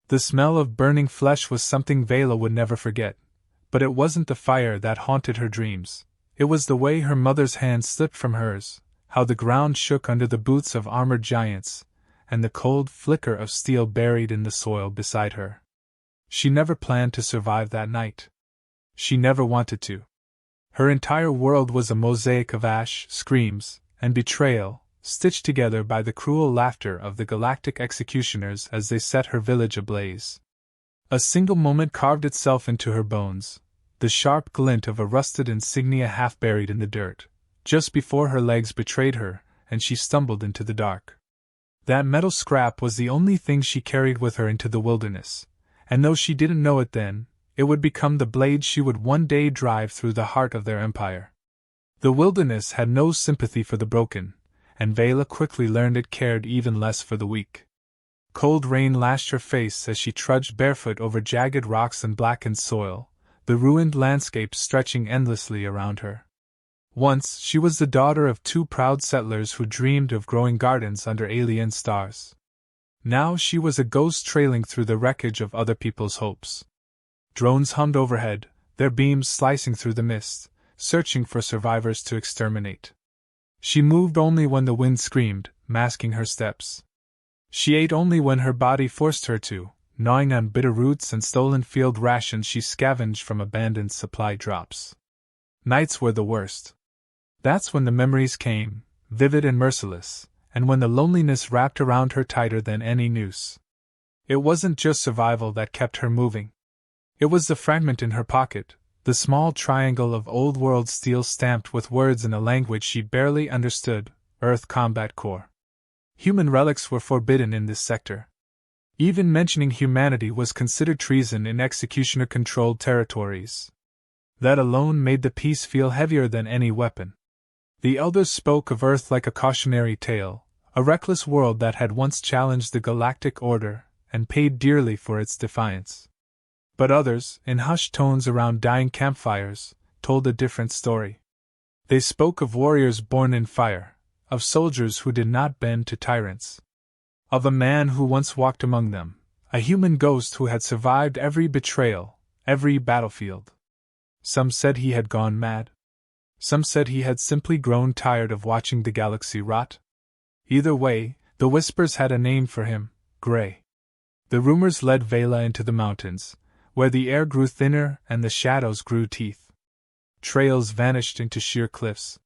The smell of burning flesh was something Vela would never forget, but it wasn't the fire that haunted her dreams. It was the way her mother's hand slipped from hers, how the ground shook under the boots of armored giants, and the cold flicker of steel buried in the soil beside her. She never planned to survive that night. She never wanted to. Her entire world was a mosaic of ash, screams, and betrayal, stitched together by the cruel laughter of the Galactic executioners as they set her village ablaze. A single moment carved itself into her bones, the sharp glint of a rusted insignia half buried in the dirt, just before her legs betrayed her, and she stumbled into the dark. That metal scrap was the only thing she carried with her into the wilderness, and though she didn't know it then, it would become the blade she would one day drive through the heart of their empire. The wilderness had no sympathy for the broken, and Vela quickly learned it cared even less for the weak. Cold rain lashed her face as she trudged barefoot over jagged rocks and blackened soil, the ruined landscape stretching endlessly around her. Once she was the daughter of two proud settlers who dreamed of growing gardens under alien stars. Now she was a ghost trailing through the wreckage of other people's hopes. Drones hummed overhead, their beams slicing through the mist, searching for survivors to exterminate. She moved only when the wind screamed, masking her steps. She ate only when her body forced her to, gnawing on bitter roots and stolen field rations she scavenged from abandoned supply drops. Nights were the worst. That's when the memories came, vivid and merciless, and when the loneliness wrapped around her tighter than any noose. It wasn't just survival that kept her moving. It was the fragment in her pocket, the small triangle of old-world steel stamped with words in a language she barely understood, Earth Combat Corps. Human relics were forbidden in this sector. Even mentioning humanity was considered treason in executioner-controlled territories. That alone made the peace feel heavier than any weapon. The elders spoke of Earth like a cautionary tale, a reckless world that had once challenged the Galactic Order and paid dearly for its defiance. But others, in hushed tones around dying campfires, told a different story. They spoke of warriors born in fire, of soldiers who did not bend to tyrants, of a man who once walked among them, a human ghost who had survived every betrayal, every battlefield. Some said he had gone mad. Some said he had simply grown tired of watching the galaxy rot. Either way, the whispers had a name for him, Gray. The rumors led Vela into the mountains, where the air grew thinner and the shadows grew teeth. Trails vanished into sheer cliffs.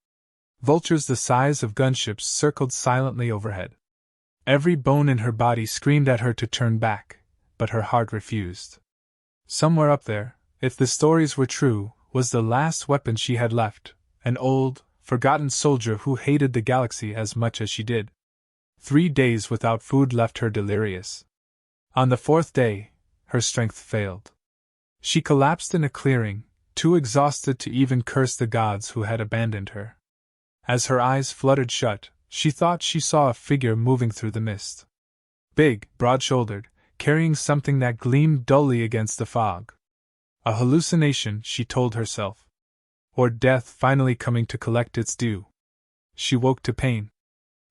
Vultures the size of gunships circled silently overhead. Every bone in her body screamed at her to turn back, but her heart refused. Somewhere up there, if the stories were true, was the last weapon she had left, an old, forgotten soldier who hated the galaxy as much as she did. 3 days without food left her delirious. On the 4th day, her strength failed. She collapsed in a clearing, too exhausted to even curse the gods who had abandoned her. As her eyes fluttered shut, she thought she saw a figure moving through the mist. Big, broad-shouldered, carrying something that gleamed dully against the fog. A hallucination, she told herself. Or death finally coming to collect its due. She woke to pain.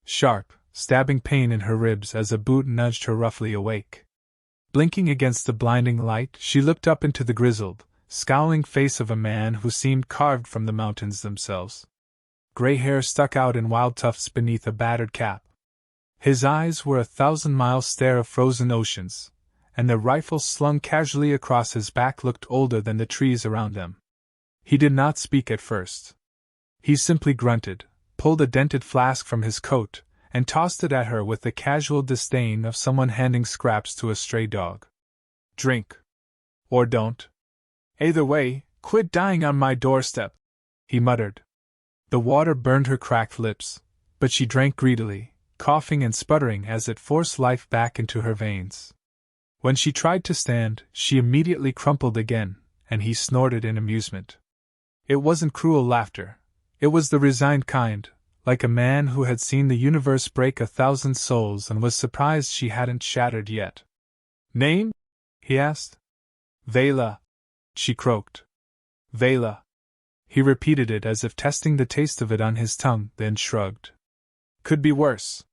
Sharp, stabbing pain in her ribs as a boot nudged her roughly awake. Blinking against the blinding light, she looked up into the grizzled, scowling face of a man who seemed carved from the mountains themselves. Gray hair stuck out in wild tufts beneath a battered cap. His eyes were a 1,000-mile stare of frozen oceans, and the rifle slung casually across his back looked older than the trees around them. He did not speak at first. He simply grunted, pulled a dented flask from his coat, and tossed it at her with the casual disdain of someone handing scraps to a stray dog. "Drink. Or don't. Either way, quit dying on my doorstep," he muttered. The water burned her cracked lips, but she drank greedily, coughing and sputtering as it forced life back into her veins. When she tried to stand, she immediately crumpled again, and he snorted in amusement. It wasn't cruel laughter. It was the resigned kind, like a man who had seen the universe break 1,000 souls and was surprised she hadn't shattered yet. "Name?" he asked. "Vela," she croaked. "Vela." He repeated it as if testing the taste of it on his tongue, then shrugged. "Could be worse.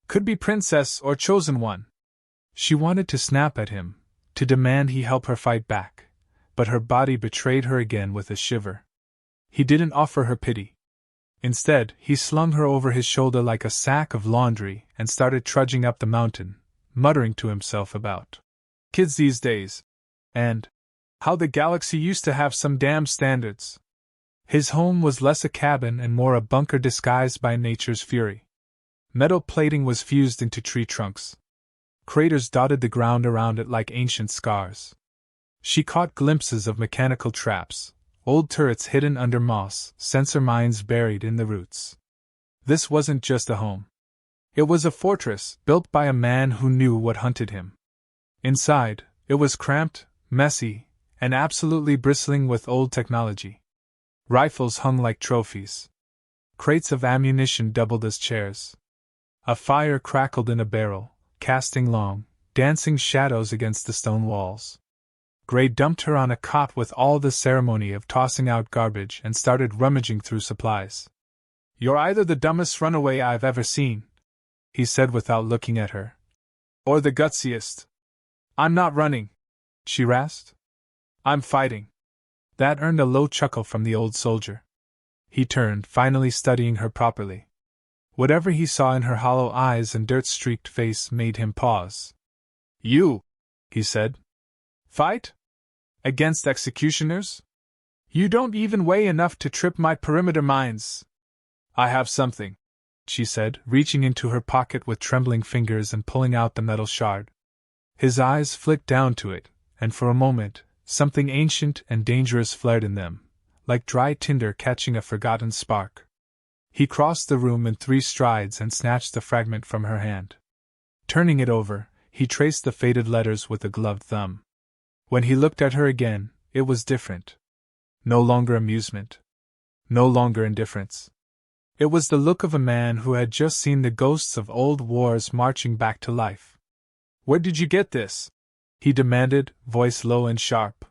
Could be princess or chosen one." She wanted to snap at him, to demand he help her fight back, but her body betrayed her again with a shiver. He didn't offer her pity. Instead, he slung her over his shoulder like a sack of laundry and started trudging up the mountain, muttering to himself about kids these days, and how the galaxy used to have some damn standards. His home was less a cabin and more a bunker disguised by nature's fury. Metal plating was fused into tree trunks. Craters dotted the ground around it like ancient scars. She caught glimpses of mechanical traps, old turrets hidden under moss, sensor mines buried in the roots. This wasn't just a home. It was a fortress built by a man who knew what hunted him. Inside, it was cramped, messy, and absolutely bristling with old technology. Rifles hung like trophies. Crates of ammunition doubled as chairs. A fire crackled in a barrel, casting long, dancing shadows against the stone walls. Gray dumped her on a cot with all the ceremony of tossing out garbage and started rummaging through supplies. "You're either the dumbest runaway I've ever seen," he said without looking at her, "or the gutsiest." "I'm not running," she rasped. "I'm fighting." That earned a low chuckle from the old soldier. He turned, finally studying her properly. Whatever he saw in her hollow eyes and dirt-streaked face made him pause. "You," he said. "Fight? Against executioners? You don't even weigh enough to trip my perimeter mines." "I have something," she said, reaching into her pocket with trembling fingers and pulling out the metal shard. His eyes flicked down to it, and for a moment, something ancient and dangerous flared in them, like dry tinder catching a forgotten spark. He crossed the room in 3 strides and snatched the fragment from her hand. Turning it over, he traced the faded letters with a gloved thumb. When he looked at her again, it was different. No longer amusement. No longer indifference. It was the look of a man who had just seen the ghosts of old wars marching back to life. "Where did you get this?" he demanded, voice low and sharp.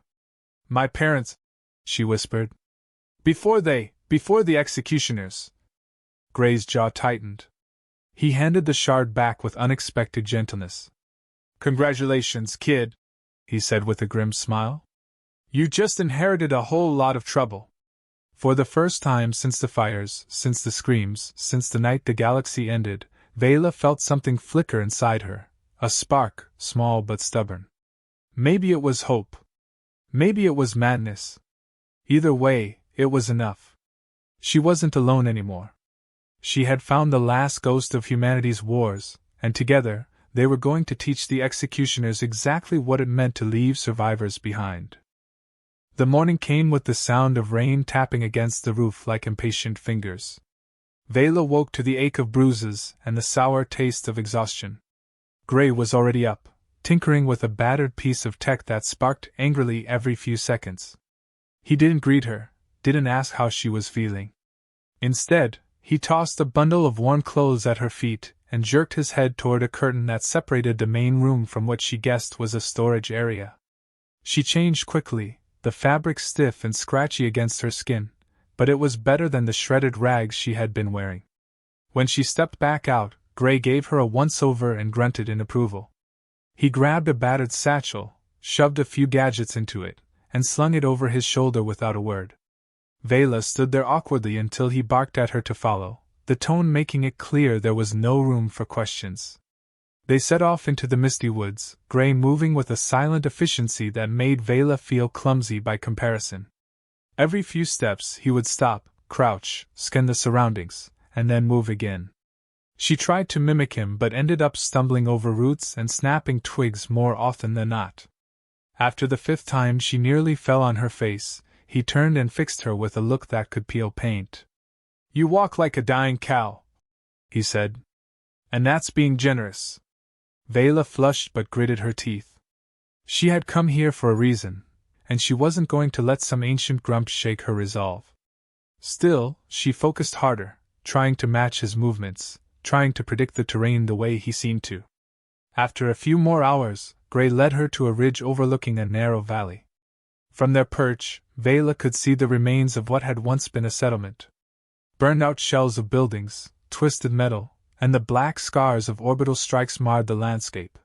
"My parents," she whispered. Before the executioners." Gray's jaw tightened. He handed the shard back with unexpected gentleness. "Congratulations, kid," he said with a grim smile. "You just inherited a whole lot of trouble." For the first time since the fires, since the screams, since the night the galaxy ended, Vela felt something flicker inside her, a spark, small but stubborn. Maybe it was hope. Maybe it was madness. Either way, it was enough. She wasn't alone anymore. She had found the last ghost of humanity's wars, and together, they were going to teach the executioners exactly what it meant to leave survivors behind. The morning came with the sound of rain tapping against the roof like impatient fingers. Vela woke to the ache of bruises and the sour taste of exhaustion. Gray was already up, tinkering with a battered piece of tech that sparked angrily every few seconds. He didn't greet her, didn't ask how she was feeling. Instead, he tossed a bundle of warm clothes at her feet and jerked his head toward a curtain that separated the main room from what she guessed was a storage area. She changed quickly, the fabric stiff and scratchy against her skin, but it was better than the shredded rags she had been wearing. When she stepped back out, Gray gave her a once-over and grunted in approval. He grabbed a battered satchel, shoved a few gadgets into it, and slung it over his shoulder without a word. Vela stood there awkwardly until he barked at her to follow, the tone making it clear there was no room for questions. They set off into the misty woods, Gray moving with a silent efficiency that made Vela feel clumsy by comparison. Every few steps he would stop, crouch, scan the surroundings, and then move again. She tried to mimic him but ended up stumbling over roots and snapping twigs more often than not. After the 5th time she nearly fell on her face, he turned and fixed her with a look that could peel paint. "You walk like a dying cow," he said. "And that's being generous." Vela flushed but gritted her teeth. She had come here for a reason, and she wasn't going to let some ancient grump shake her resolve. Still, she focused harder, trying to match his movements, trying to predict the terrain the way he seemed to. After a few more hours, Gray led her to a ridge overlooking a narrow valley. From their perch, Vela could see the remains of what had once been a settlement. Burned-out shells of buildings, twisted metal, and the black scars of orbital strikes marred the landscape.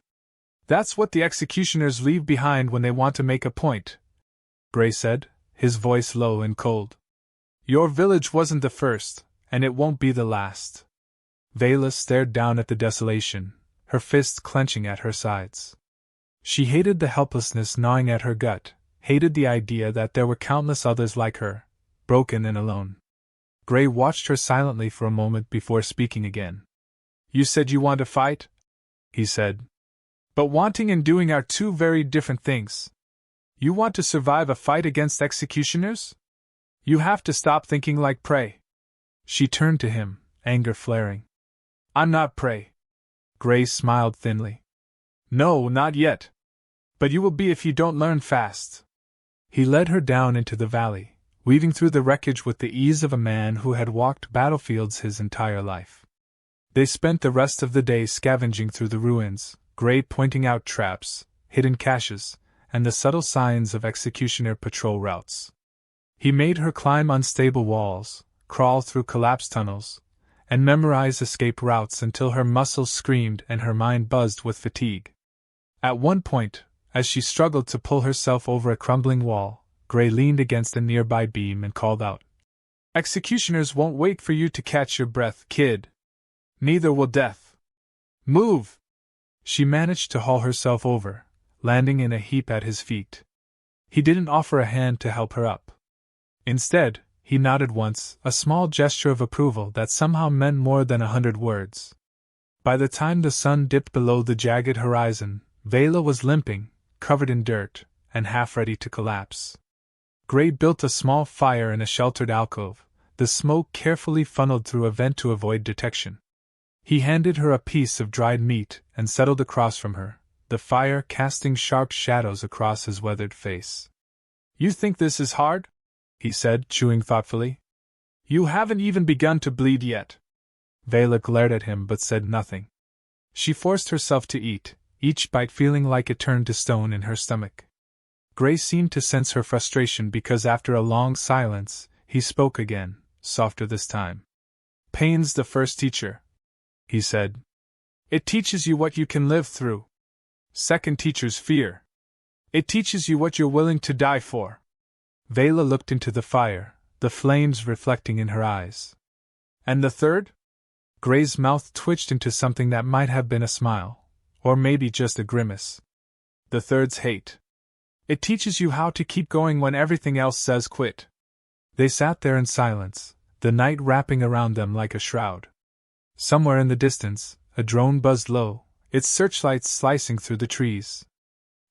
That's what the executioners leave behind when they want to make a point, Gray said, his voice low and cold. Your village wasn't the first, and it won't be the last. Vela stared down at the desolation, her fists clenching at her sides. She hated the helplessness gnawing at her gut, hated the idea that there were countless others like her, broken and alone. Gray watched her silently for a moment before speaking again. You said you want to fight? He said. But wanting and doing are two very different things. You want to survive a fight against executioners? You have to stop thinking like prey. She turned to him, anger flaring. I'm not prey. Gray smiled thinly. No, not yet. But you will be if you don't learn fast. He led her down into the valley, weaving through the wreckage with the ease of a man who had walked battlefields his entire life. They spent the rest of the day scavenging through the ruins, Gray pointing out traps, hidden caches, and the subtle signs of executioner patrol routes. He made her climb unstable walls, crawl through collapsed tunnels, and memorize escape routes until her muscles screamed and her mind buzzed with fatigue. At one point, as she struggled to pull herself over a crumbling wall, Gray leaned against a nearby beam and called out, Executioners won't wait for you to catch your breath, kid. Neither will death. Move! She managed to haul herself over, landing in a heap at his feet. He didn't offer a hand to help her up. Instead, he nodded once, a small gesture of approval that somehow meant more than 100 words. By the time the sun dipped below the jagged horizon, Vela was limping, covered in dirt, and half ready to collapse. Gray built a small fire in a sheltered alcove, the smoke carefully funneled through a vent to avoid detection. He handed her a piece of dried meat and settled across from her, the fire casting sharp shadows across his weathered face. You think this is hard? He said, chewing thoughtfully. You haven't even begun to bleed yet. Vela glared at him but said nothing. She forced herself to eat, each bite feeling like it turned to stone in her stomach. Gray seemed to sense her frustration because after a long silence, he spoke again, softer this time. Pain's the first teacher, he said. It teaches you what you can live through. Second teacher's fear. It teaches you what you're willing to die for. Vela looked into the fire, the flames reflecting in her eyes. And the third? Gray's mouth twitched into something that might have been a smile, or maybe just a grimace. The third's hate. It teaches you how to keep going when everything else says quit. They sat there in silence, the night wrapping around them like a shroud. Somewhere in the distance, a drone buzzed low, its searchlights slicing through the trees.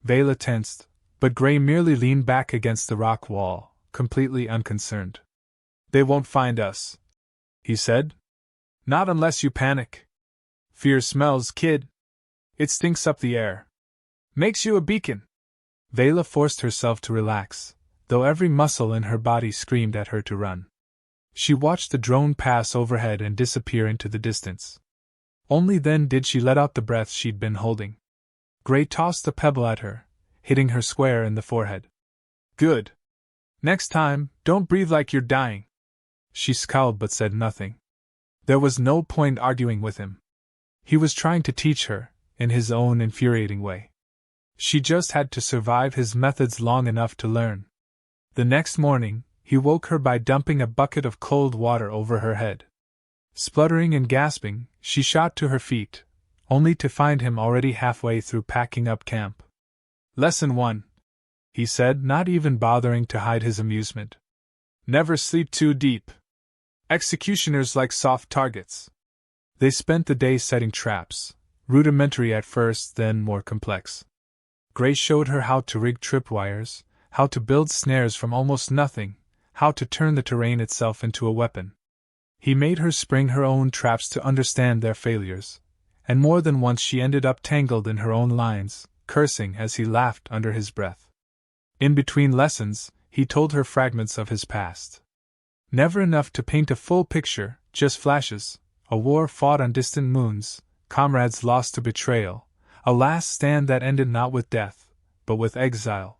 Vela tensed, but Gray merely leaned back against the rock wall, completely unconcerned. They won't find us, he said. Not unless you panic. Fear smells, kid. It stinks up the air. Makes you a beacon. Vela forced herself to relax, though every muscle in her body screamed at her to run. She watched the drone pass overhead and disappear into the distance. Only then did she let out the breath she'd been holding. Gray tossed a pebble at her, hitting her square in the forehead. Good. Next time, don't breathe like you're dying. She scowled but said nothing. There was no point arguing with him. He was trying to teach her, in his own infuriating way. She just had to survive his methods long enough to learn. The next morning, he woke her by dumping a bucket of cold water over her head. Spluttering and gasping, she shot to her feet, only to find him already halfway through packing up camp. Lesson 1, he said, not even bothering to hide his amusement. Never sleep too deep. Executioners like soft targets. They spent the day setting traps, rudimentary at first, then more complex. Gray showed her how to rig tripwires, how to build snares from almost nothing, how to turn the terrain itself into a weapon. He made her spring her own traps to understand their failures, and more than once she ended up tangled in her own lines, cursing as he laughed under his breath. In between lessons, he told her fragments of his past. Never enough to paint a full picture, just flashes, a war fought on distant moons, comrades lost to betrayal, a last stand that ended not with death, but with exile.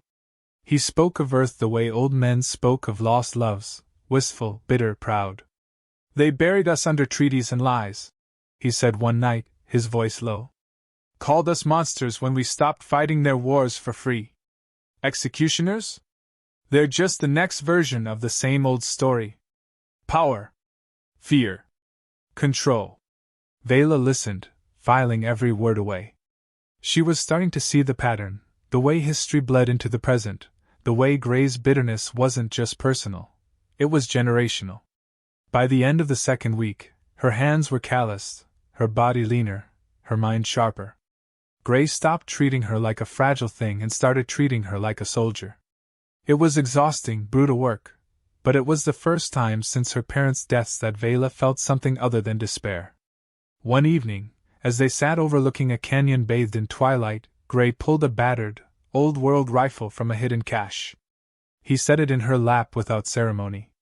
He spoke of Earth the way old men spoke of lost loves, wistful, bitter, proud. They buried us under treaties and lies, he said one night, his voice low. Called us monsters when we stopped fighting their wars for free. Executioners? They're just the next version of the same old story. Power. Fear. Control. Vela listened, filing every word away. She was starting to see the pattern, the way history bled into the present, the way Gray's bitterness wasn't just personal. It was generational. By the end of the second week, her hands were calloused, her body leaner, her mind sharper. Gray stopped treating her like a fragile thing and started treating her like a soldier. It was exhausting, brutal work, but it was the first time since her parents' deaths that Vela felt something other than despair. One evening, as they sat overlooking a canyon bathed in twilight, Gray pulled a battered, old-world rifle from a hidden cache. He set it in her lap without ceremony.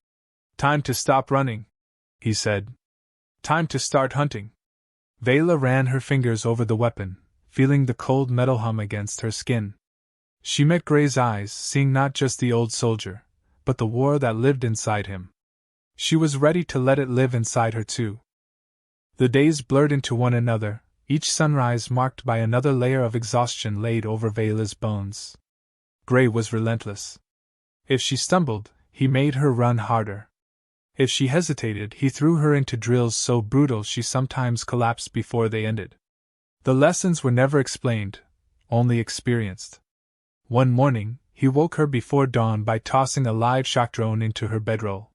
"Time to stop running," he said. "Time to start hunting." Vela ran her fingers over the weapon, feeling the cold metal hum against her skin. She met Gray's eyes, seeing not just the old soldier, but the war that lived inside him. She was ready to let it live inside her too. The days blurred into one another, each sunrise marked by another layer of exhaustion laid over Vela's bones. Gray was relentless. If she stumbled, he made her run harder. If she hesitated, he threw her into drills so brutal she sometimes collapsed before they ended. The lessons were never explained, only experienced. One morning, he woke her before dawn by tossing a live shock drone into her bedroll.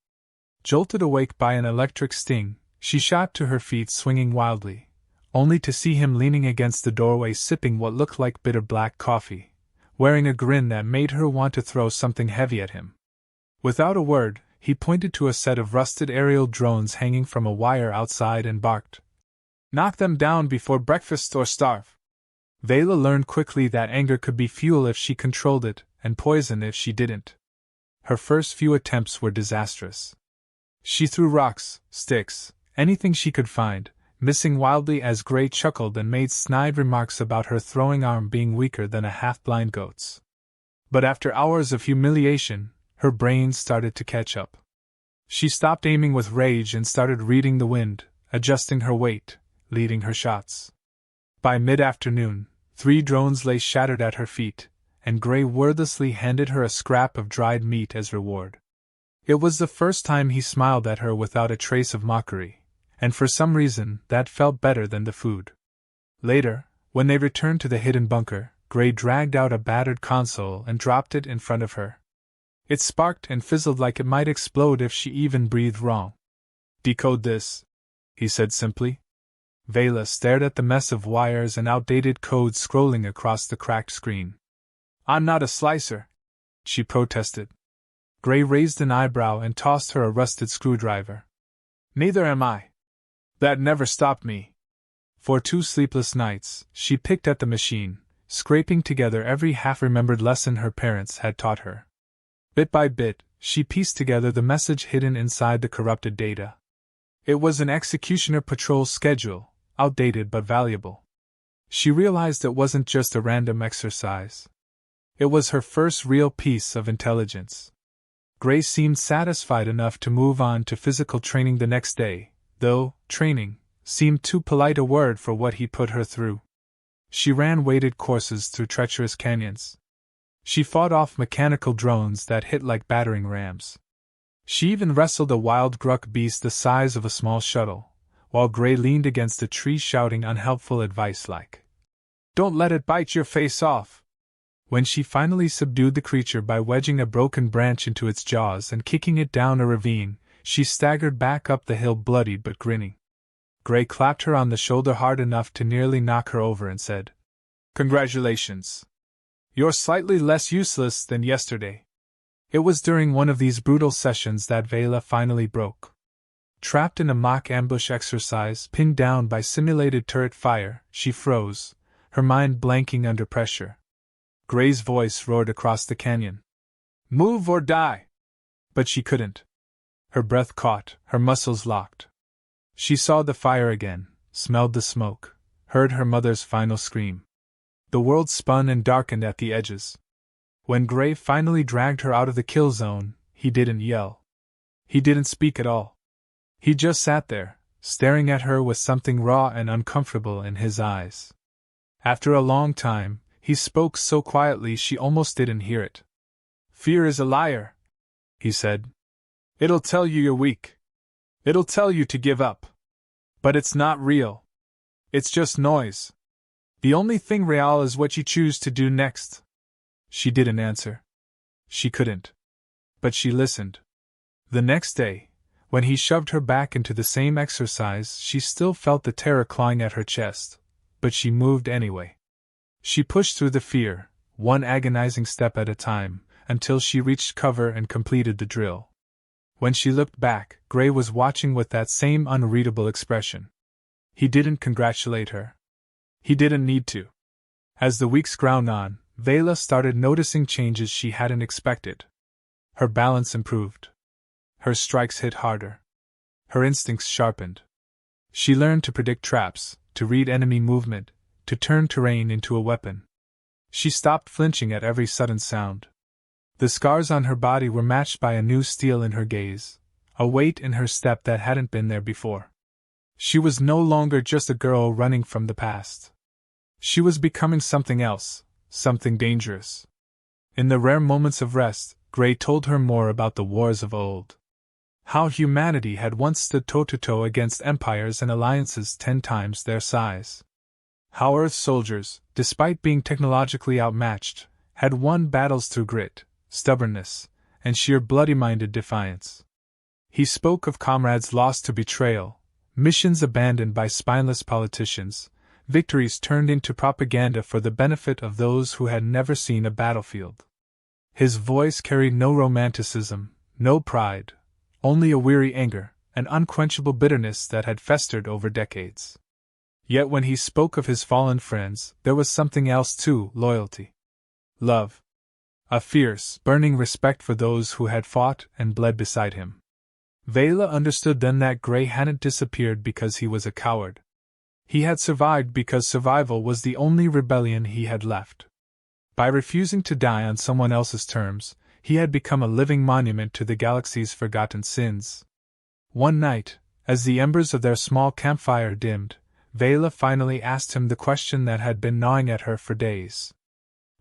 Jolted awake by an electric sting, she shot to her feet swinging wildly, only to see him leaning against the doorway sipping what looked like bitter black coffee, wearing a grin that made her want to throw something heavy at him. Without a word, he pointed to a set of rusted aerial drones hanging from a wire outside and barked, "Knock them down before breakfast or starve." Vela learned quickly that anger could be fuel if she controlled it, and poison if she didn't. Her first few attempts were disastrous. She threw rocks, sticks, anything she could find, missing wildly as Gray chuckled and made snide remarks about her throwing arm being weaker than a half-blind goat's. But after hours of humiliation, her brain started to catch up. She stopped aiming with rage and started reading the wind, adjusting her weight, leading her shots. By mid-afternoon, 3 drones lay shattered at her feet, and Gray wordlessly handed her a scrap of dried meat as reward. It was the first time he smiled at her without a trace of mockery, and for some reason that felt better than the food. Later, when they returned to the hidden bunker, Gray dragged out a battered console and dropped it in front of her. It sparked and fizzled like it might explode if she even breathed wrong. "Decode this," he said simply. Vela stared at the mess of wires and outdated code scrolling across the cracked screen. "I'm not a slicer," she protested. Gray raised an eyebrow and tossed her a rusted screwdriver. "Neither am I. That never stopped me." For 2 sleepless nights, she picked at the machine, scraping together every half-remembered lesson her parents had taught her. Bit by bit, she pieced together the message hidden inside the corrupted data. It was an executioner patrol schedule, outdated but valuable. She realized it wasn't just a random exercise. It was her first real piece of intelligence. Gray seemed satisfied enough to move on to physical training the next day, though training seemed too polite a word for what he put her through. She ran weighted courses through treacherous canyons. She fought off mechanical drones that hit like battering rams. She even wrestled a wild gruk beast the size of a small shuttle, while Gray leaned against a tree shouting unhelpful advice like, "Don't let it bite your face off." When she finally subdued the creature by wedging a broken branch into its jaws and kicking it down a ravine, she staggered back up the hill bloodied but grinning. Gray clapped her on the shoulder hard enough to nearly knock her over and said, "Congratulations. You're slightly less useless than yesterday." It was during one of these brutal sessions that Vela finally broke. Trapped in a mock ambush exercise, pinned down by simulated turret fire, she froze, her mind blanking under pressure. Gray's voice roared across the canyon. "Move or die!" But she couldn't. Her breath caught, her muscles locked. She saw the fire again, smelled the smoke, heard her mother's final scream. The world spun and darkened at the edges. When Gray finally dragged her out of the kill zone, he didn't yell. He didn't speak at all. He just sat there, staring at her with something raw and uncomfortable in his eyes. After a long time, he spoke so quietly she almost didn't hear it. "Fear is a liar," he said. "It'll tell you you're weak. It'll tell you to give up. But it's not real. It's just noise. The only thing real is what you choose to do next." She didn't answer. She couldn't. But she listened. The next day, when he shoved her back into the same exercise, she still felt the terror clawing at her chest, but she moved anyway. She pushed through the fear, one agonizing step at a time, until she reached cover and completed the drill. When she looked back, Gray was watching with that same unreadable expression. He didn't congratulate her. He didn't need to. As the weeks ground on, Vela started noticing changes she hadn't expected. Her balance improved. Her strikes hit harder. Her instincts sharpened. She learned to predict traps, to read enemy movement, to turn terrain into a weapon. She stopped flinching at every sudden sound. The scars on her body were matched by a new steel in her gaze, a weight in her step that hadn't been there before. She was no longer just a girl running from the past. She was becoming something else, something dangerous. In the rare moments of rest, Gray told her more about the wars of old. How humanity had once stood toe-to-toe against empires and alliances 10 times their size. How Earth soldiers, despite being technologically outmatched, had won battles through grit, stubbornness, and sheer bloody-minded defiance. He spoke of comrades lost to betrayal, missions abandoned by spineless politicians, victories turned into propaganda for the benefit of those who had never seen a battlefield. His voice carried no romanticism, no pride, only a weary anger, an unquenchable bitterness that had festered over decades. Yet when he spoke of his fallen friends, there was something else too: loyalty. Love. A fierce, burning respect for those who had fought and bled beside him. Vela understood then that Gray hadn't disappeared because he was a coward. He had survived because survival was the only rebellion he had left. By refusing to die on someone else's terms, he had become a living monument to the galaxy's forgotten sins. One night, as the embers of their small campfire dimmed, Vela finally asked him the question that had been gnawing at her for days.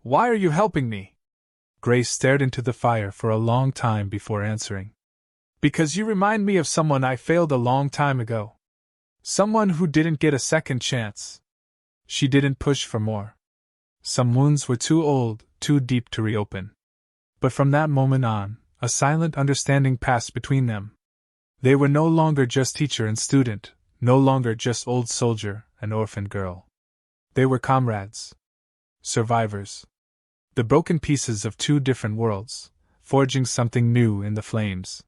"Why are you helping me?" Gray stared into the fire for a long time before answering. "Because you remind me of someone I failed a long time ago. Someone who didn't get a second chance." She didn't push for more. Some wounds were too old, too deep to reopen. But from that moment on, a silent understanding passed between them. They were no longer just teacher and student, no longer just old soldier and orphan girl. They were comrades. Survivors. The broken pieces of 2 different worlds, forging something new in the flames.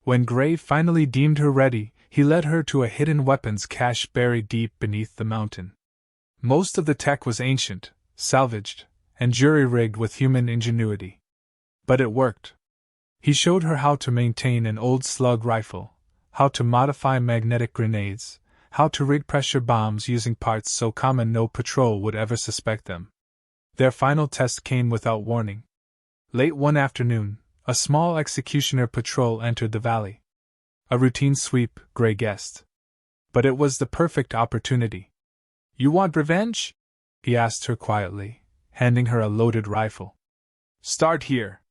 When Gray finally deemed her ready, he led her to a hidden weapons cache buried deep beneath the mountain. Most of the tech was ancient, salvaged, and jury-rigged with human ingenuity. But it worked. He showed her how to maintain an old slug rifle, how to modify magnetic grenades, how to rig pressure bombs using parts so common no patrol would ever suspect them. Their final test came without warning. Late one afternoon, a small executioner patrol entered the valley. A routine sweep, Gray guessed. But it was the perfect opportunity. "You want revenge?" he asked her quietly, handing her a loaded rifle. "Start here."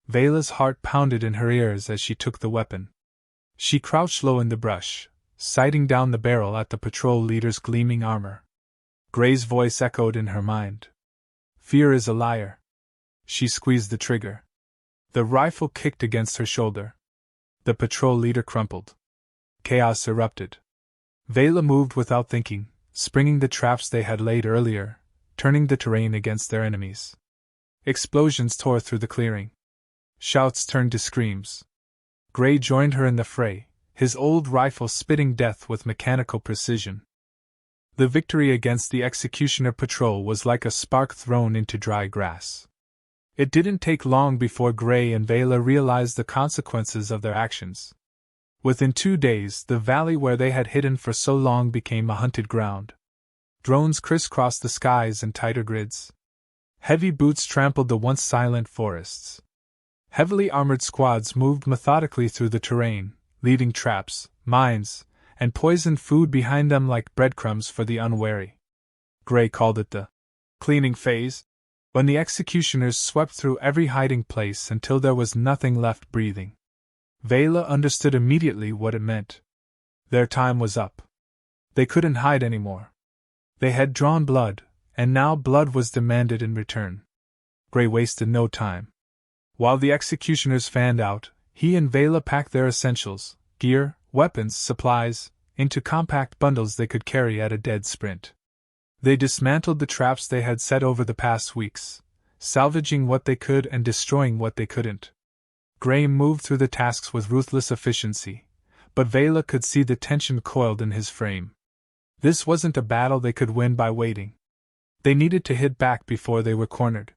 Vela's heart pounded in her ears as she took the weapon. She crouched low in the brush, sighting down the barrel at the patrol leader's gleaming armor. Gray's voice echoed in her mind. "Fear is a liar." She squeezed the trigger. The rifle kicked against her shoulder. The patrol leader crumpled. Chaos erupted. Vela moved without thinking, springing the traps they had laid earlier, turning the terrain against their enemies. Explosions tore through the clearing. Shouts turned to screams. Gray joined her in the fray, his old rifle spitting death with mechanical precision. The victory against the executioner patrol was like a spark thrown into dry grass. It didn't take long before Gray and Vela realized the consequences of their actions. Within 2 days, the valley where they had hidden for so long became a hunted ground. Drones crisscrossed the skies in tighter grids. Heavy boots trampled the once silent forests. Heavily armored squads moved methodically through the terrain, leaving traps, mines, and poisoned food behind them like breadcrumbs for the unwary. Gray called it the cleaning phase, when the executioners swept through every hiding place until there was nothing left breathing. Vela understood immediately what it meant. Their time was up. They couldn't hide anymore. They had drawn blood, and now blood was demanded in return. Gray wasted no time. While the executioners fanned out, he and Vela packed their essentials, gear, weapons, supplies, into compact bundles they could carry at a dead sprint. They dismantled the traps they had set over the past weeks, salvaging what they could and destroying what they couldn't. Gray moved through the tasks with ruthless efficiency, but Vela could see the tension coiled in his frame. This wasn't a battle they could win by waiting. They needed to hit back before they were cornered.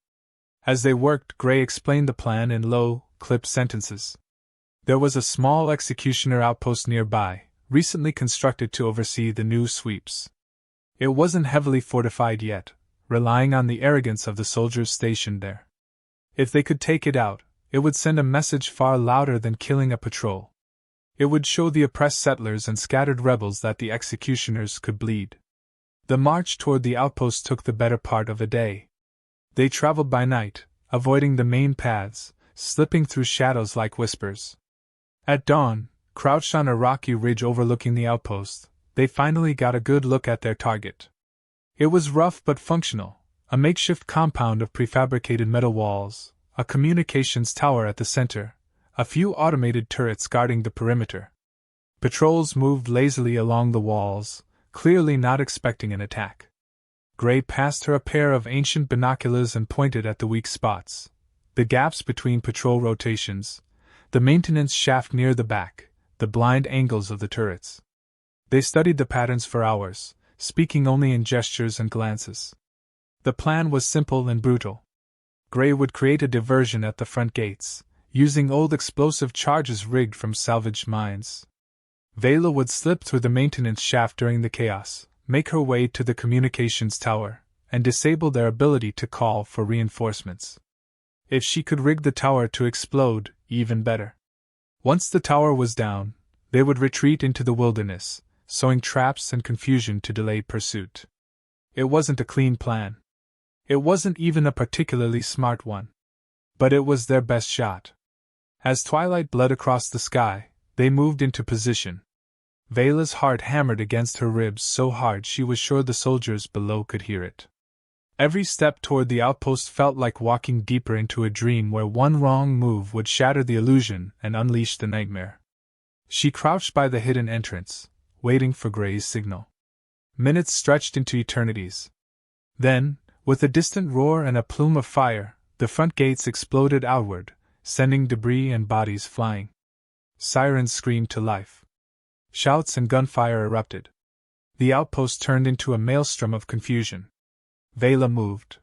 As they worked, Gray explained the plan in low, clipped sentences. There was a small executioner outpost nearby, recently constructed to oversee the new sweeps. It wasn't heavily fortified yet, relying on the arrogance of the soldiers stationed there. If they could take it out, it would send a message far louder than killing a patrol. It would show the oppressed settlers and scattered rebels that the executioners could bleed. The march toward the outpost took the better part of a day. They traveled by night, avoiding the main paths, slipping through shadows like whispers. At dawn, crouched on a rocky ridge overlooking the outpost, they finally got a good look at their target. It was rough but functional, a makeshift compound of prefabricated metal walls, a communications tower at the center, a few automated turrets guarding the perimeter. Patrols moved lazily along the walls, clearly not expecting an attack. Gray passed her a pair of ancient binoculars and pointed at the weak spots, the gaps between patrol rotations, the maintenance shaft near the back, the blind angles of the turrets. They studied the patterns for hours, speaking only in gestures and glances. The plan was simple and brutal. Gray would create a diversion at the front gates, using old explosive charges rigged from salvaged mines. Vela would slip through the maintenance shaft during the chaos, make her way to the communications tower, and disable their ability to call for reinforcements. If she could rig the tower to explode, even better. Once the tower was down, they would retreat into the wilderness, sowing traps and confusion to delay pursuit. It wasn't a clean plan. It wasn't even a particularly smart one. But it was their best shot. As twilight bled across the sky, they moved into position. Vela's heart hammered against her ribs so hard she was sure the soldiers below could hear it. Every step toward the outpost felt like walking deeper into a dream where one wrong move would shatter the illusion and unleash the nightmare. She crouched by the hidden entrance, waiting for Gray's signal. Minutes stretched into eternities. Then, with a distant roar and a plume of fire, the front gates exploded outward, sending debris and bodies flying. Sirens screamed to life. Shouts and gunfire erupted. The outpost turned into a maelstrom of confusion. Vela moved.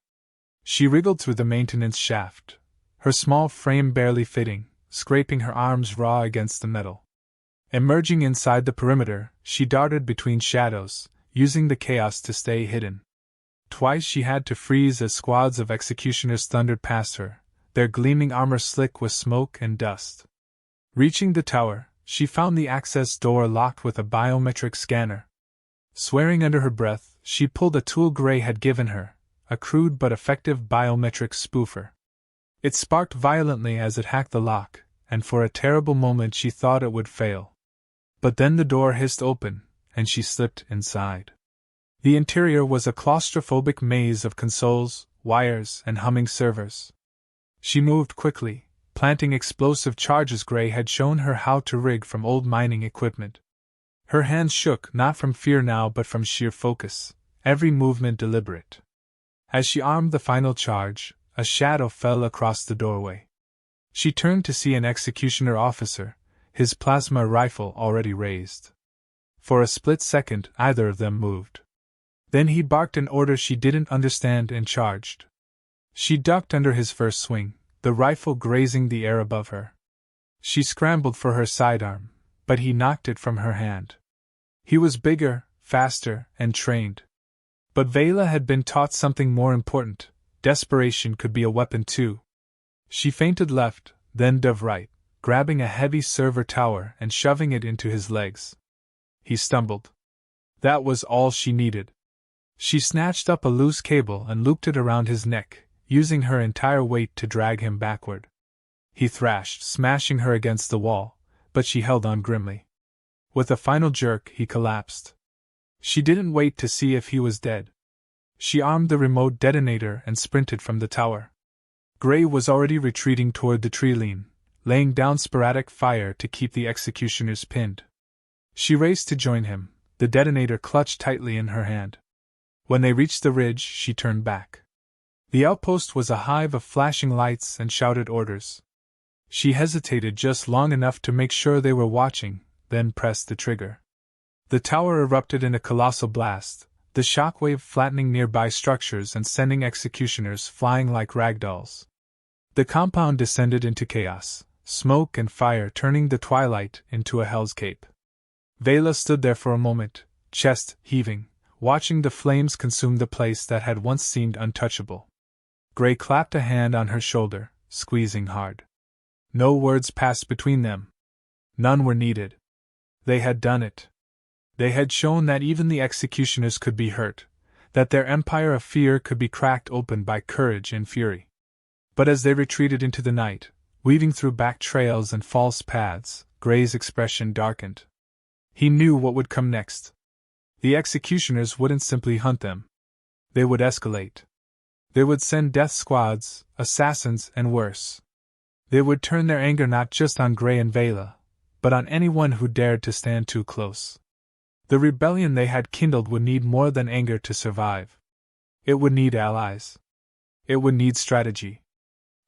She wriggled through the maintenance shaft, her small frame barely fitting, scraping her arms raw against the metal. Emerging inside the perimeter, she darted between shadows, using the chaos to stay hidden. Twice she had to freeze as squads of executioners thundered past her, their gleaming armor slick with smoke and dust. Reaching the tower, she found the access door locked with a biometric scanner. Swearing under her breath, she pulled a tool Gray had given her, a crude but effective biometric spoofer. It sparked violently as it hacked the lock, and for a terrible moment she thought it would fail. But then the door hissed open, and she slipped inside. The interior was a claustrophobic maze of consoles, wires, and humming servers. She moved quickly, planting explosive charges Gray had shown her how to rig from old mining equipment. Her hands shook not from fear now but from sheer focus, every movement deliberate. As she armed the final charge, a shadow fell across the doorway. She turned to see an executioner officer, his plasma rifle already raised. For a split second, either of them moved. Then he barked an order she didn't understand and charged. She ducked under his first swing, the rifle grazing the air above her. She scrambled for her sidearm, but he knocked it from her hand. He was bigger, faster, and trained. But Vela had been taught something more important: desperation could be a weapon too. She feinted left, then dove right, grabbing a heavy server tower and shoving it into his legs. He stumbled. That was all she needed. She snatched up a loose cable and looped it around his neck, using her entire weight to drag him backward. He thrashed, smashing her against the wall, but she held on grimly. With a final jerk, he collapsed. She didn't wait to see if he was dead. She armed the remote detonator and sprinted from the tower. Gray was already retreating toward the tree-line, laying down sporadic fire to keep the executioners pinned. She raced to join him, the detonator clutched tightly in her hand. When they reached the ridge, she turned back. The outpost was a hive of flashing lights and shouted orders. She hesitated just long enough to make sure they were watching, then pressed the trigger. The tower erupted in a colossal blast, the shockwave flattening nearby structures and sending executioners flying like ragdolls. The compound descended into chaos, smoke and fire turning the twilight into a hell's cape. Vela stood there for a moment, chest heaving, watching the flames consume the place that had once seemed untouchable. Gray clapped a hand on her shoulder, squeezing hard. No words passed between them. None were needed. They had done it. They had shown that even the executioners could be hurt, that their empire of fear could be cracked open by courage and fury. But as they retreated into the night, weaving through back trails and false paths, Gray's expression darkened. He knew what would come next. The executioners wouldn't simply hunt them. They would escalate. They would send death squads, assassins, and worse. They would turn their anger not just on Gray and Vela, but on anyone who dared to stand too close. The rebellion they had kindled would need more than anger to survive. It would need allies. It would need strategy.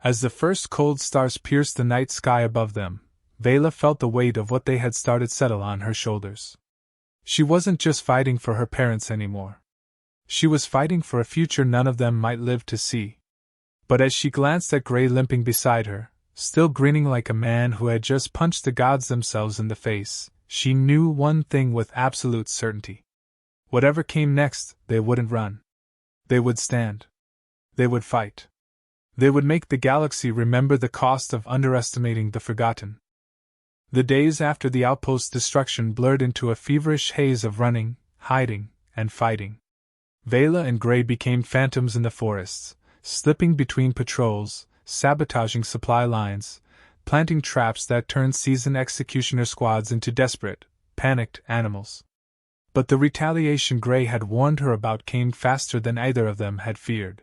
As the first cold stars pierced the night sky above them, Vela felt the weight of what they had started settle on her shoulders. She wasn't just fighting for her parents anymore. She was fighting for a future none of them might live to see. But as she glanced at Gray limping beside her, still grinning like a man who had just punched the gods themselves in the face, she knew one thing with absolute certainty. Whatever came next, they wouldn't run. They would stand. They would fight. They would make the galaxy remember the cost of underestimating the forgotten. The days after the outpost's destruction blurred into a feverish haze of running, hiding, and fighting. Vela and Gray became phantoms in the forests, slipping between patrols, sabotaging supply lines, planting traps that turned seasoned executioner squads into desperate, panicked animals. But the retaliation Gray had warned her about came faster than either of them had feared.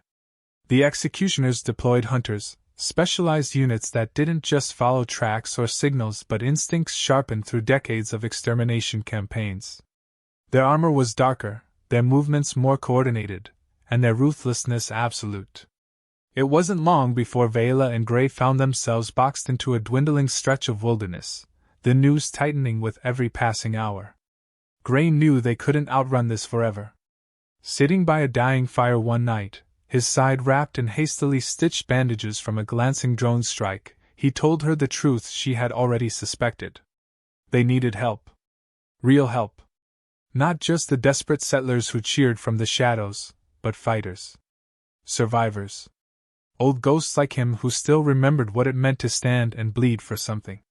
The executioners deployed hunters, specialized units that didn't just follow tracks or signals but instincts sharpened through decades of extermination campaigns. Their armor was darker, their movements more coordinated, and their ruthlessness absolute. It wasn't long before Vela and Gray found themselves boxed into a dwindling stretch of wilderness, the noose tightening with every passing hour. Gray knew they couldn't outrun this forever. Sitting by a dying fire one night, his side wrapped in hastily stitched bandages from a glancing drone strike, he told her the truth she had already suspected. They needed help. Real help. Not just the desperate settlers who cheered from the shadows, but fighters. Survivors. Old ghosts like him who still remembered what it meant to stand and bleed for something.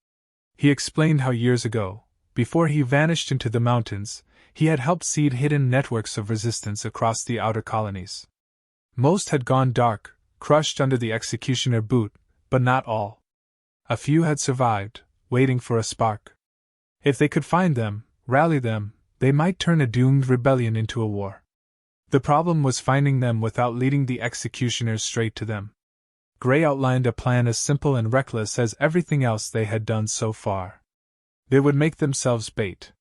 He explained how years ago, before he vanished into the mountains, he had helped seed hidden networks of resistance across the outer colonies. Most had gone dark, crushed under the executioner boot, but not all. A few had survived, waiting for a spark. If they could find them, rally them, they might turn a doomed rebellion into a war. The problem was finding them without leading the executioners straight to them. Gray outlined a plan as simple and reckless as everything else they had done so far. They would make themselves bait.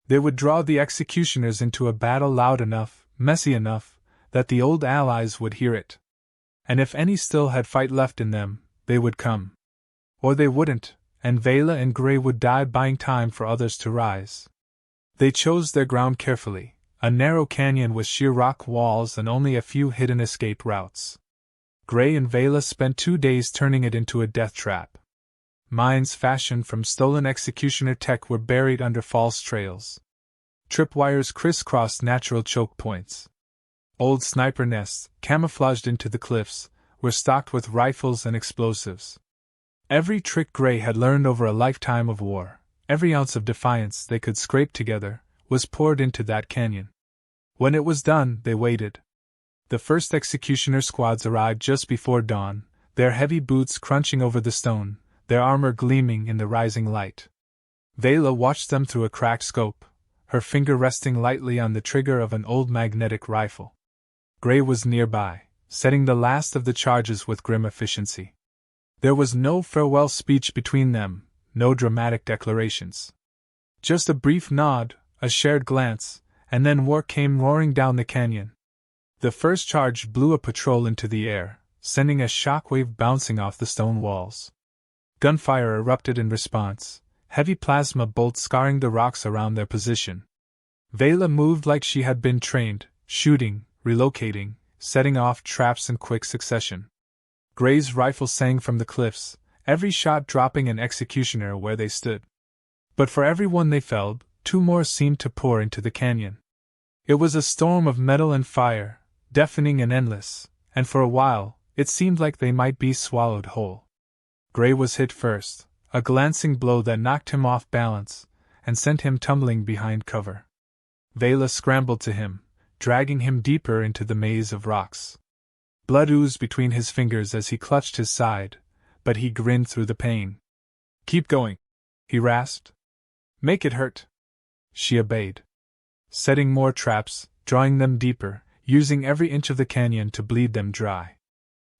They would draw the executioners into a battle loud enough, messy enough, that the old allies would hear it. And if any still had fight left in them, they would come. Or they wouldn't, and Vela and Gray would die buying time for others to rise. They chose their ground carefully, a narrow canyon with sheer rock walls and only a few hidden escape routes. Gray and Vela spent 2 days turning it into a death trap. Mines fashioned from stolen executioner tech were buried under false trails. Tripwires crisscrossed natural choke points. Old sniper nests, camouflaged into the cliffs, were stocked with rifles and explosives. Every trick Gray had learned over a lifetime of war, every ounce of defiance they could scrape together, was poured into that canyon. When it was done, they waited. The first executioner squads arrived just before dawn, their heavy boots crunching over the stone, their armor gleaming in the rising light. Vela watched them through a cracked scope, her finger resting lightly on the trigger of an old magnetic rifle. Gray was nearby, setting the last of the charges with grim efficiency. There was no farewell speech between them, no dramatic declarations. Just a brief nod, a shared glance, and then war came roaring down the canyon. The first charge blew a patrol into the air, sending a shockwave bouncing off the stone walls. Gunfire erupted in response, heavy plasma bolts scarring the rocks around their position. Vela moved like she had been trained, shooting, relocating, setting off traps in quick succession. Gray's rifle sang from the cliffs, every shot dropping an executioner where they stood. But for every one they felled, 2 more seemed to pour into the canyon. It was a storm of metal and fire, deafening and endless, and for a while, it seemed like they might be swallowed whole. Gray was hit first, a glancing blow that knocked him off balance, and sent him tumbling behind cover. Vela scrambled to him, dragging him deeper into the maze of rocks. Blood oozed between his fingers as he clutched his side, but he grinned through the pain. "Keep going," he rasped. "Make it hurt." She obeyed. Setting more traps, drawing them deeper, using every inch of the canyon to bleed them dry.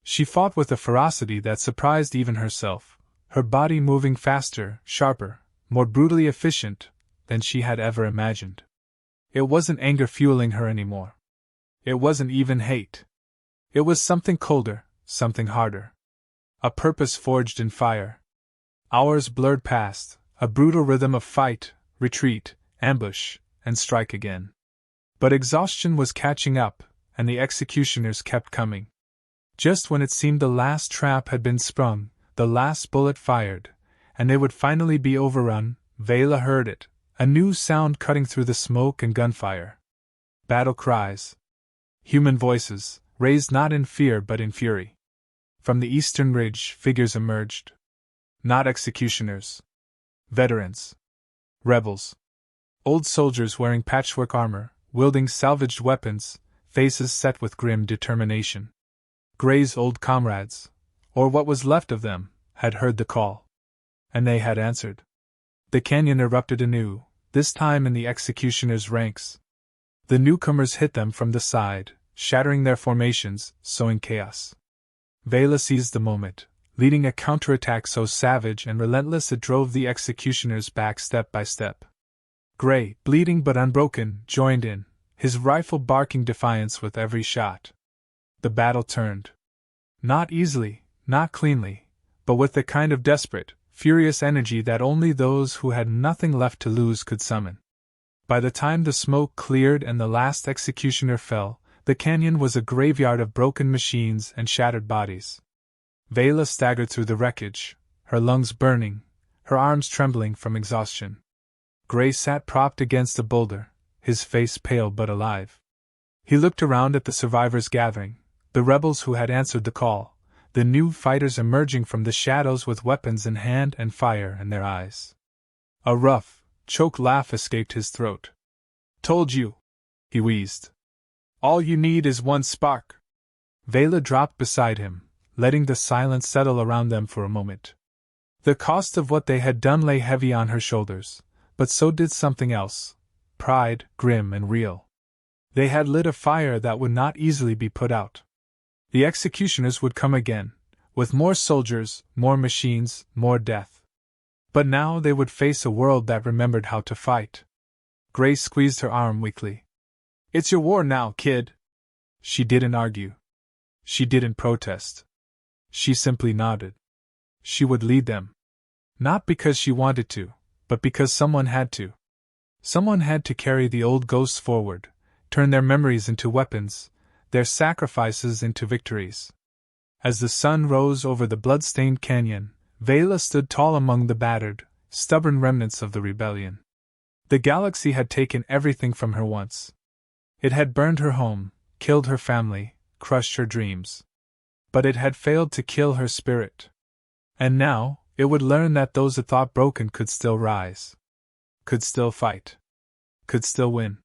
She fought with a ferocity that surprised even herself, her body moving faster, sharper, more brutally efficient than she had ever imagined. It wasn't anger fueling her anymore. It wasn't even hate. It was something colder, something harder. A purpose forged in fire. Hours blurred past, a brutal rhythm of fight, retreat, ambush, and strike again. But exhaustion was catching up, and the executioners kept coming. Just when it seemed the last trap had been sprung, the last bullet fired, and they would finally be overrun, Vela heard it, a new sound cutting through the smoke and gunfire. Battle cries. Human voices, raised not in fear but in fury. From the eastern ridge, figures emerged. Not executioners. Veterans. Rebels. Old soldiers wearing patchwork armor, wielding salvaged weapons, faces set with grim determination. Gray's old comrades, or what was left of them, had heard the call. And they had answered. The canyon erupted anew, this time in the executioners' ranks. The newcomers hit them from the side, shattering their formations, sowing chaos. Vela seized the moment, leading a counterattack so savage and relentless it drove the executioners back step by step. Gray, bleeding but unbroken, joined in, his rifle barking defiance with every shot. The battle turned. Not easily, not cleanly, but with the kind of desperate, furious energy that only those who had nothing left to lose could summon. By the time the smoke cleared and the last executioner fell, the canyon was a graveyard of broken machines and shattered bodies. Vela staggered through the wreckage, her lungs burning, her arms trembling from exhaustion. Gray sat propped against a boulder, his face pale but alive. He looked around at the survivors gathering, the rebels who had answered the call, the new fighters emerging from the shadows with weapons in hand and fire in their eyes. A rough, choked laugh escaped his throat. "Told you," he wheezed. "All you need is one spark." Vela dropped beside him, letting the silence settle around them for a moment. The cost of what they had done lay heavy on her shoulders, but so did something else, pride, grim and real. They had lit a fire that would not easily be put out. The executioners would come again, with more soldiers, more machines, more death. But now they would face a world that remembered how to fight. Gray squeezed her arm weakly. "It's your war now, kid." She didn't argue. She didn't protest. She simply nodded. She would lead them. Not because she wanted to, but because someone had to. Someone had to carry the old ghosts forward, turn their memories into weapons, their sacrifices into victories. As the sun rose over the blood-stained canyon, Vela stood tall among the battered, stubborn remnants of the rebellion. The galaxy had taken everything from her once. It had burned her home, killed her family, crushed her dreams. But it had failed to kill her spirit. And now, it would learn that those it thought broken could still rise. Could still fight. Could still win.